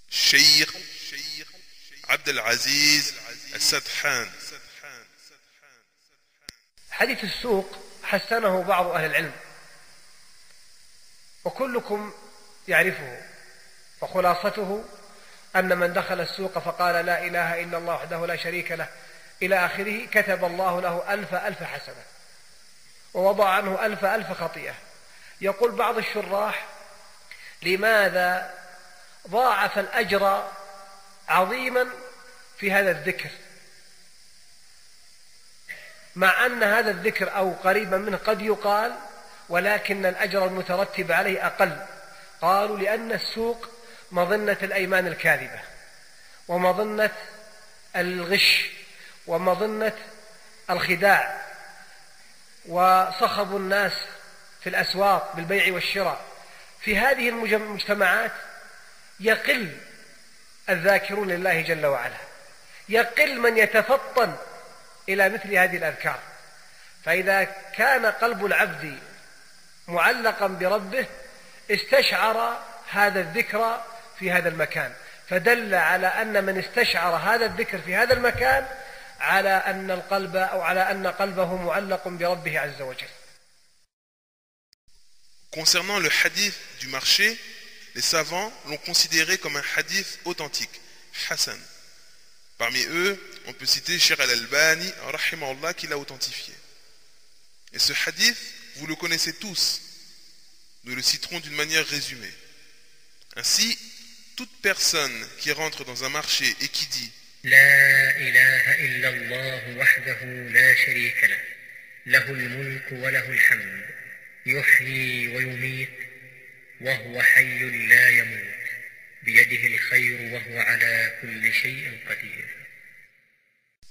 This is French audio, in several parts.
Cheikh Abdel Aziz Al-Sadhan. حديث السوق حسنه بعض أهل العلم وكلكم يعرفه، فخلاصته أن من دخل السوق فقال لا إله إلا الله وحده لا شريك له إلى آخره كتب الله له ألف حسنة ووضع عنه ألف خطيئة. يقول بعض الشراح لماذا ضاعف الأجر عظيما في هذا الذكر مع أن هذا الذكر أو قريبا منه قد يقال ولكن الأجر المترتب عليه أقل؟ قالوا لأن السوق مظنة الأيمان الكاذبة ومظنة الغش ومظنة الخداع وصخب الناس في الأسواق بالبيع والشراء. في هذه المجتمعات يقل الذاكرون لله جل وعلا، يقل من يتفطن إلى مثل هذه الأذكار. فإذا كان قلب العبد معلقا بربه استشعر هذا الذكر في هذا المكان، فدل على أن من استشعر هذا الذكر في هذا المكان على أن القلب أو على أن قلبه معلق بربه عز وجل. Concernant le hadith du marché, les savants l'ont considéré comme un hadith authentique, Hassan. Parmi eux, on peut citer Cheikh Al-Albani, rahimahullah, qui l'a authentifié. Et ce hadith, vous le connaissez tous. Nous le citerons d'une manière résumée. Ainsi, toute personne qui rentre dans un marché et qui dit لا إله إلا الله وحده لا شريك له له الملك وله الحمد يحيي ويميت وهو حي لا يموت بيده الخير وهو على كل شيء قدير.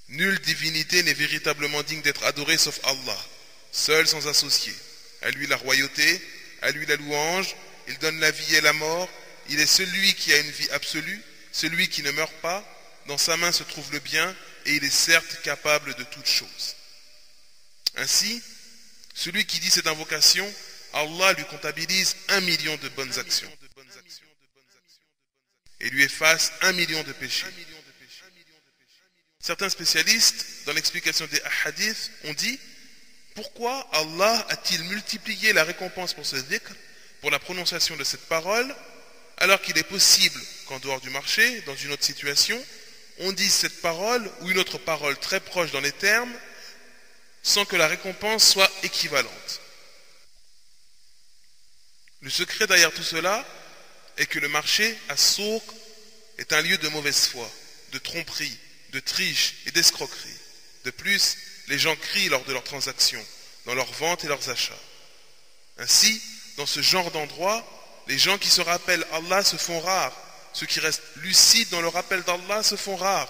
Nulle divinité n'est véritablement digne d'être adorée sauf Allah, seul sans associé. À lui la royauté, à lui la louange, il donne la vie et la mort, il est celui qui a une vie absolue, celui qui ne meurt pas, dans sa main se trouve le bien et il est certes capable de toutes choses. Ainsi, celui qui dit cette invocation, Allah lui comptabilise 1 million de bonnes actions et lui efface 1 million de péchés. Certains spécialistes, dans l'explication des hadiths, ont dit pourquoi Allah a-t-il multiplié la récompense pour ce dhikr, pour la prononciation de cette parole, alors qu'il est possible qu'en dehors du marché, dans une autre situation, on dise cette parole ou une autre parole très proche dans les termes sans que la récompense soit équivalente. Le secret derrière tout cela est que le marché à Souq est un lieu de mauvaise foi, de tromperie, de triche et d'escroquerie. De plus, les gens crient lors de leurs transactions, dans leurs ventes et leurs achats. Ainsi, dans ce genre d'endroit, les gens qui se rappellent Allah se font rares. Ceux qui restent lucides dans le rappel d'Allah se font rares.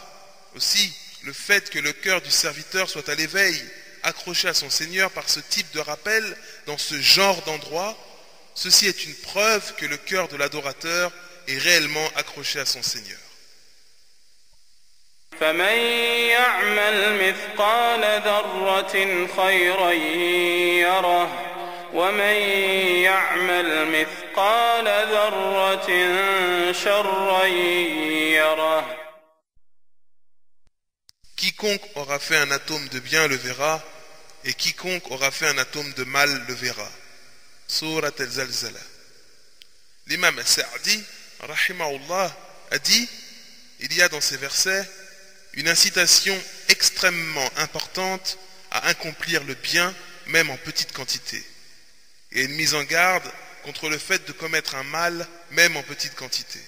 Aussi, le fait que le cœur du serviteur soit à l'éveil, accroché à son Seigneur par ce type de rappel dans ce genre d'endroit, ceci est une preuve que le cœur de l'adorateur est réellement accroché à son Seigneur. فمن يعمل مثقال ذرة خيرا يره ومن يعمل مثقال ذرة شرا يره. Quiconque aura fait un atome de bien le verra, et quiconque aura fait un atome de mal le verra. Surat al-Zalzala. L'imam Sa'di, rahimahullah, a dit, il y a dans ces versets une incitation extrêmement importante à accomplir le bien, même en petite quantité, et une mise en garde contre le fait de commettre un mal, même en petite quantité.